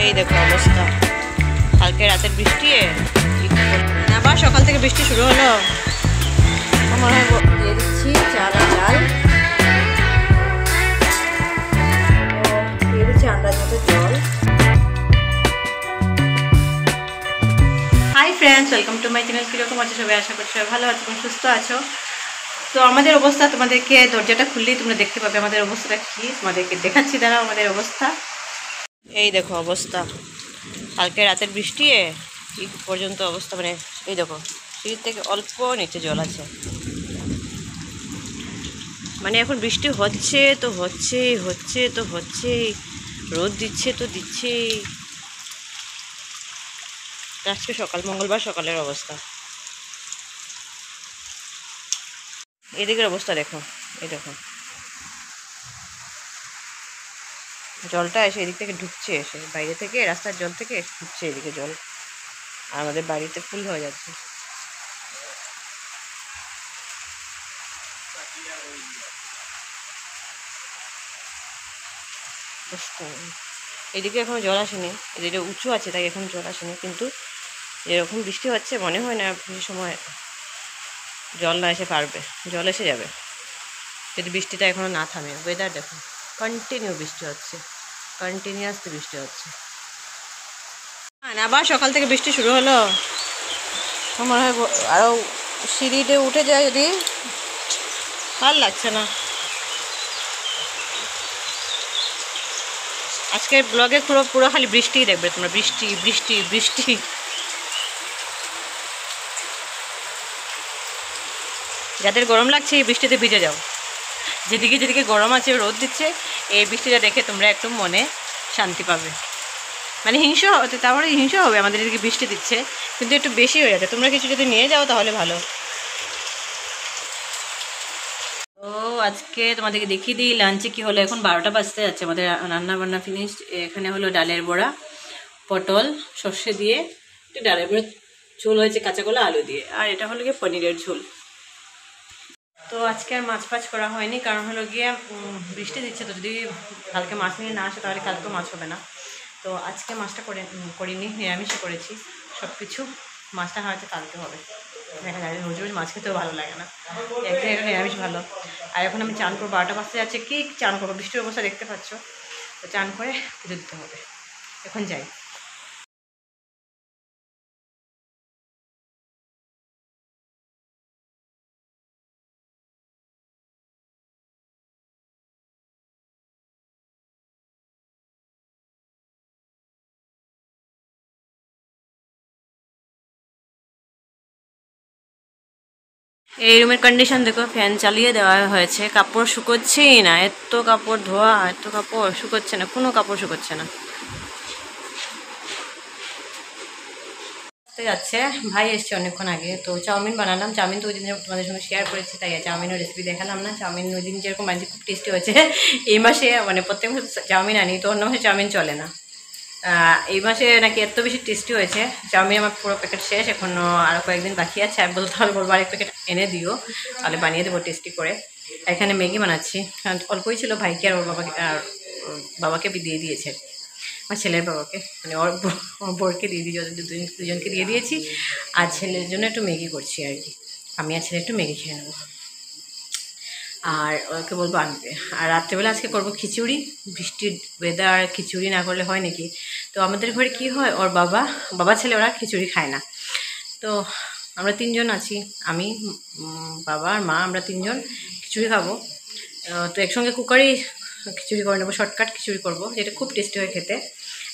এই দেখো অবস্থা, কালকে রাতের বৃষ্টি আবার সকাল থেকে বৃষ্টি শুরু হলো। মনে হয় দিয়ে দিচ্ছি চাল আর ডাল, দিয়ে দিচ্ছি আন্দাজ মতো জল। Hi friends, welcome to my channel. কীরকম আছো সবাই? আশা করছি সবাই ভালো আছো এবং সুস্থ আছো। তো আমাদের অবস্থা তোমাদেরকে দরজাটা খুললেই তোমরা দেখতে পাবে আমাদের অবস্থাটা কী। তোমাদেরকে দেখাচ্ছি, দাঁড়াও আমাদের অবস্থা। এই দেখো অবস্থা, কালকে রাতের বৃষ্টি এই পর্যন্ত অবস্থা, মানে এই দেখো সিঁড়ির থেকে অল্প নিচে জল আছে। মানে এখন বৃষ্টি হচ্ছে তো হচ্ছে, হচ্ছে তো হচ্ছে, রোদ দিচ্ছে তো দিচ্ছে। আজকে সকাল মঙ্গলবার সকালের অবস্থা, এদিকের অবস্থা দেখো। এই দেখো জলটা এসে এদিক থেকে ঢুকছে, এসে বাইরে থেকে রাস্তার জল থেকে ঢুকছে এদিকে জল, আর আমাদের বাড়িতে ফুল হয়ে যাচ্ছে। এদিকে এখন জল আসেনি, এদিকে উঁচু আছে তাই এখন জল আসেনি, কিন্তু এরকম বৃষ্টি হচ্ছে মনে হয় না বেশি সময় জল না এসে পারবে। জল এসে যাবে যদি বৃষ্টিটা এখনও না থামে। ওয়েদার দেখো, কন্টিনিউ বৃষ্টি হচ্ছে, কন্টিনিউয়াসলি বৃষ্টি হচ্ছে। আবার সকাল থেকে বৃষ্টি শুরু হলো। মনে হয় আরও সিঁড়িতে উঠে যায় যদি, ভালো লাগছে না। আজকের ব্লগে পুরো খালি বৃষ্টিই দেখবে তোমরা, বৃষ্টি বৃষ্টি বৃষ্টি। যাদের গরম লাগছে এই বৃষ্টিতে ভিজে যাও। যেদিকে যেদিকে গরম আছে রোদ দিচ্ছে, এই বৃষ্টিটা দেখে তোমরা একটু মনে শান্তি পাবে। মানে হিংসা হতে, তারপরে হিংসা হবে আমাদের এদিকে বৃষ্টি দিচ্ছে কিন্তু একটু বেশি হয়ে যাচ্ছে। তোমরা কিছু যদি নিয়ে যাও তাহলে ভালো। তো আজকে তোমাদেরকে দেখিয়ে দিই লাঞ্চে কী হলো। এখন 12টা বাজতে যাচ্ছে, আমাদের রান্না বান্না ফিনিশ। এখানে হলো ডালের বড়া, পটল সর্ষে দিয়ে একটু ডালের বড়া ঝোল হয়েছে, কাঁচা কলা আলু দিয়ে, আর এটা হলো গিয়ে পনিরের ঝোল। তো আজকে আর মাছ ফাছ করা হয়নি, কারণ হলো গিয়ে বৃষ্টি দিচ্ছে, তো যদি কালকে মাছ নিয়ে না আসে তাহলে কালকেও মাছ হবে না। তো আজকে মাছটা করিনি, নিরামিষই করেছি সব কিছু। মাছটা হয়তো কালকে হবে, দেখা যায়। রোজ রোজ মাছ খেতেও ভালো লাগে না, একদিন একটা নিরামিষ ভালো। আর এখন আমি চান করবো, 12টা বাজতে যাচ্ছে, কি চান করবো, বৃষ্টির অবস্থা দেখতে পাচ্ছ। তো চান করে পুজো দিতে হবে, এখন যাই। এই রুমের কন্ডিশন দেখো, ফ্যান চালিয়ে দেওয়া হয়েছে, কাপড় শুকোচ্ছেই না, এত কাপড় ধোয়া, এত কাপড় শুকোচ্ছে না, কোনো কাপড় শুকোচ্ছে না। যাচ্ছে ভাই এসছে অনেকক্ষণ আগে, তো চাউমিন বানালাম। চাউমিন তো ওই দিন তোমাদের সঙ্গে শেয়ার করেছি, তাই চাউমিনের রেসিপি দেখালাম না। চাউমিন ওই দিন যেরকম বানিয়েছি খুব টেস্টি হয়েছে। এই মাসে মানে প্রত্যেক মাসে চাউমিন আনি, তো অন্য মাসে চাউমিন চলে না। এই মাসে নাকি এত বেশি টেস্টি হয়েছে চাউমিন, আমার পুরো প্যাকেট শেষ, এখনও আরও কয়েকদিন বাকি আছে। আমি বলতে তাহলে বলবো আরেক প্যাকেট এনে দিও, তাহলে বানিয়ে দেবো টেস্টি করে। এখানে ম্যাগি বানাচ্ছি, কারণ অল্পই ছিল, ভাইকে আর ওর বাবাকে আর বাবাকে দিয়ে দিয়েছে, আমার ছেলের বাবাকে, মানে ওর বোরকে দিয়ে দিয়েছি, দুজনকে দিয়ে দিয়েছি। আর ছেলের জন্য একটু ম্যাগি করছি আর কি, আমি আর ছেলে একটু ম্যাগি খেয়ে নেবো, আর ওকে বলবো আনবে। আর রাত্রেবেলা আজকে করবো খিচুড়ি, বৃষ্টির ওয়েদার, খিচুড়ি না করলে হয় নাকি। তো আমাদের ঘরে কি হয়, ওর বাবা ছেলে ওরা খিচুড়ি খায় না। তো আমরা তিনজন আছি, আমি, বাবা আর মা, আমরা তিনজন খিচুড়ি খাবো। তো একসঙ্গে কুকারেই খিচুড়ি করে নেবো, শর্টকাট খিচুড়ি করবো, যেটা খুব টেস্টি হয় খেতে।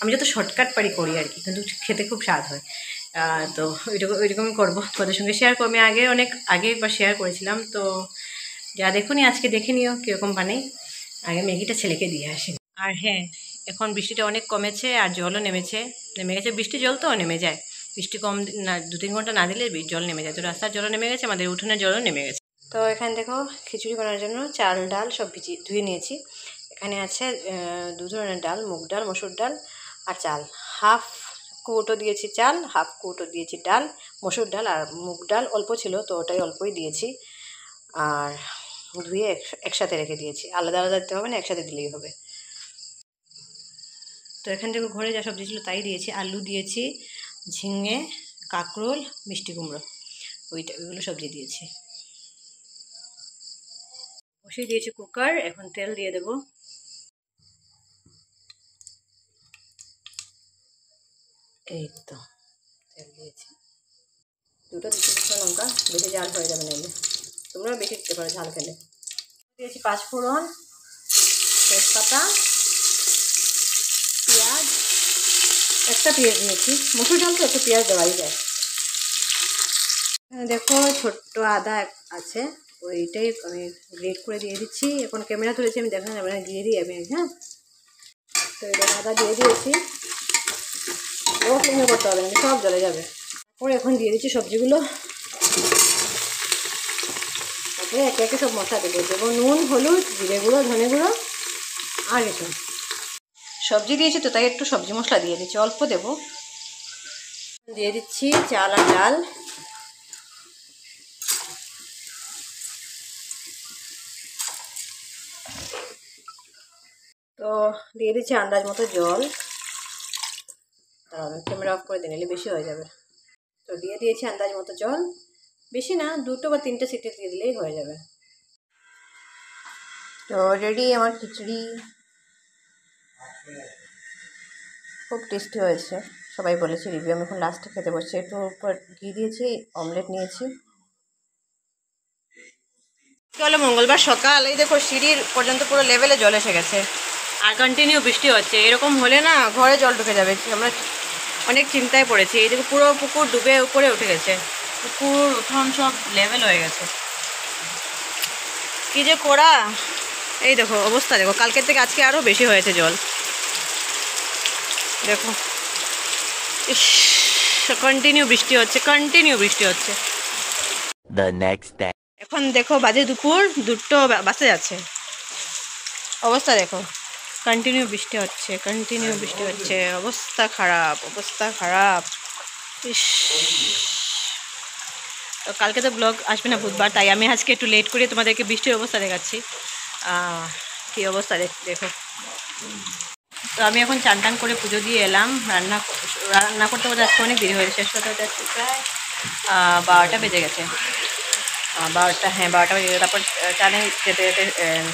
আমি যত শর্টকাট পারি করি আর কি, কিন্তু খেতে খুব স্বাদ হয়। তো ওইরকমই করবো, তোমাদের সঙ্গে শেয়ার করবো। আমি অনেক আগে একবার শেয়ার করেছিলাম, তো যা দেখুনি আজকে দেখে নিও কীরকম বানাই। আগে ম্যাগিটা ছেলেকে দিয়ে আসি। আর হ্যাঁ, এখন বৃষ্টিটা অনেক কমেছে আর জলও নেমে গেছে। বৃষ্টি জল তো নেমে যায়, বৃষ্টি কম না, 2-3 ঘন্টা না দিলে জল নেমে যায়। তো রাস্তার জলও নেমে গেছে, আমাদের উঠোনের জলও নেমে গেছে। তো এখানে দেখো খিচুড়ি বানানোর জন্য চাল ডাল সব ধুয়ে নিয়েছি। এখানে আছে 2 ধরনের ডাল, মুগ ডাল, মসুর ডাল আর চাল। হাফ কৌটো দিয়েছি চাল, হাফ কৌটো দিয়েছি ডাল, মসুর ডাল। আর মুগ ডাল অল্প ছিল, তো ওটাই অল্পই দিয়েছি। আর ধুয়ে একসাথে রেখে দিয়েছি, আলাদা আলাদা দিতে হবে না, একসাথে দিলেই হবে। তো এখান থেকে ঘরে যা সবজি ছিল তাই দিয়েছি। আলু দিয়েছি, ঝিঙে, কাঁকরোল, মিষ্টি কুমড়ো, ওইগুলো সবজি দিয়েছি। বসিয়ে দিয়েছি কুকার, এখন তেল দিয়ে দেব। এই তো তেল দিয়েছি, দুটো শুকনো লঙ্কা, বেশি ঝাল হয়ে যাবে নাইলে, তোমরা বেশি দিতে পারো ঝাল খেলে। দিয়েছি 5 ফোড়ন, তেজপাতা, পেঁয়াজ, একটা পেঁয়াজ দিয়েছি, মসুর ডাল তো একটু পেঁয়াজ দেওয়াই যায়। দেখো ছোট্ট আদা আছে, ওইটাই আমি গ্রেট করে দিয়ে দিচ্ছি। এখন ক্যামেরা তুলেছি, আমি দেখা যাবে না, দিয়ে দিই আমি। হ্যাঁ, তো এটা আদা দিয়ে দিয়েছি, ও ফ্লেমে করতে হবে না, সব জ্বলে যাবে। তারপরে এখন দিয়ে দিচ্ছি সবজিগুলো, তারপরে একে একে সব মশলা দেবো নুন, হলুদ, জিরে গুঁড়ো, ধনে গুঁড়ো আর কিছু। সবজি দিয়েছি তো তাই একটু সবজি মশলা দিয়ে দিচ্ছি, অল্প দেবো। দিয়ে দিচ্ছি চাল আর ডাল, তো দিয়ে দিচ্ছি আন্দাজ মতো জল। ক্যামেরা অফ করে দিন, এলে বেশি হয়ে যাবে। তো দিয়ে দিয়েছি আন্দাজ মতো জল, বেশি না, 2 বা 3টে সিটি দিয়ে দিলেই হয়ে যাবে। তো রেডি আমার খিচুড়ি, খুব টেস্টি হয়েছে, সবাই বলেছে রিভিউ। আমি এখন লাস্টে খেতে বসছি, একটু উপর ঘি দিয়েছি, অমলেট নিয়েছি। কি হলো, মঙ্গলবার সকাল, এই দেখো সিঁড়ির পর্যন্ত পুরো লেভেলে জল এসে গেছে, আর কন্টিনিউ বৃষ্টি হচ্ছে। এরকম হলে না ঘরে জল ঢুকে যাবে, আমরা অনেক চিন্তায় পড়েছি। এই দেখো পুরো পুকুর ডুবে উপরে উঠে গেছে, পুকুর উঠোন সব লেভেল হয়ে গেছে, কি যে করা। এই দেখো অবস্থা, দেখো কালকের থেকে আজকে আরও বেশি হয়েছে জল, দেখো। ইস, কন্টিনিউ বৃষ্টি হচ্ছে, কন্টিনিউ বৃষ্টি হচ্ছে। এখন দেখো বাজে দুপুর 2টো বাসে যাচ্ছে, অবস্থা দেখো, কন্টিনিউ বৃষ্টি হচ্ছে, কন্টিনিউ বৃষ্টি হচ্ছে, অবস্থা খারাপ, অবস্থা খারাপ। ইস, তো কালকে তো ব্লগ আসবে না বুধবার, তাই আমি আজকে একটু লেট করে তোমাদেরকে বৃষ্টির অবস্থা দেখাচ্ছি। কী অবস্থা দেখো। তো আমি এখন চান টান করে পুজো দিয়ে এলাম, রান্না করতে করতে আজকে অনেক দেরি হয়েছে, শেষ করতে হতে আজকে প্রায় 12টা বেজে গেছে। 12টা, হ্যাঁ 12টা বেজে গেছে। তারপর চানে যেতে যেতে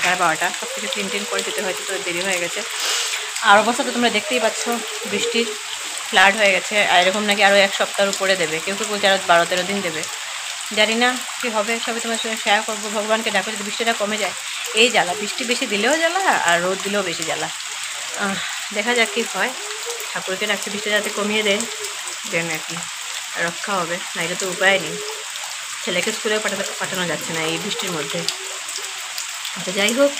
12:30, সব কিছু ক্লিন করে যেতে হয়েছে, তো দেরি হয়ে গেছে। আর অবস্থা তো তোমরা দেখতেই পাচ্ছ, বৃষ্টির ফ্লাড হয়ে গেছে। আর এরকম নাকি আরও 1 সপ্তাহের উপরে দেবে, কেউ কেউ বলছে আরও 12-13 দিন দেবে, জানি না কী হবে। সবই তোমার সঙ্গে শেয়ার করবো। ভগবানকে ডাকো যদি বৃষ্টিটা কমে যায়। এই জ্বালা, বৃষ্টি বেশি দিলেও জ্বালা, আর রোদ দিলেও বেশি জ্বালা। দেখা যাক কী হয়, ঠাকুরকে ডাকছি বৃষ্টি যাতে কমিয়ে দেয়, দেন আর কি রক্ষা হবে, নাইলে তো উপায় নেই। ছেলেকে স্কুলে পাঠানো যাচ্ছে না এই বৃষ্টির মধ্যে। আচ্ছা যাই হোক,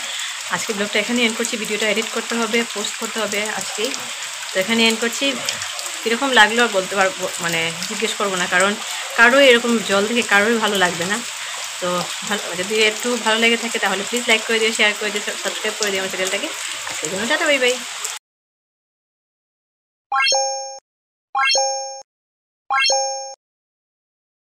আজকে ব্লগটা এখানে এন্ড করছি। ভিডিওটা এডিট করতে হবে, পোস্ট করতে হবে আজকেই, তো এখানে এন্ড করছি। কীরকম লাগলো আর বলতে পারবো, মানে জিজ্ঞেস করবো না, কারণ কারোই এরকম জল থেকে কারোই ভালো লাগবে না। তো যদি একটু ভালো লেগে থাকে তাহলে প্লিজ লাইক করে দিও, শেয়ার করে দিও, সাবস্ক্রাইব করে দিও আমার চ্যানেলটাকে। আজকের জন্য টাটা, বাই বাই।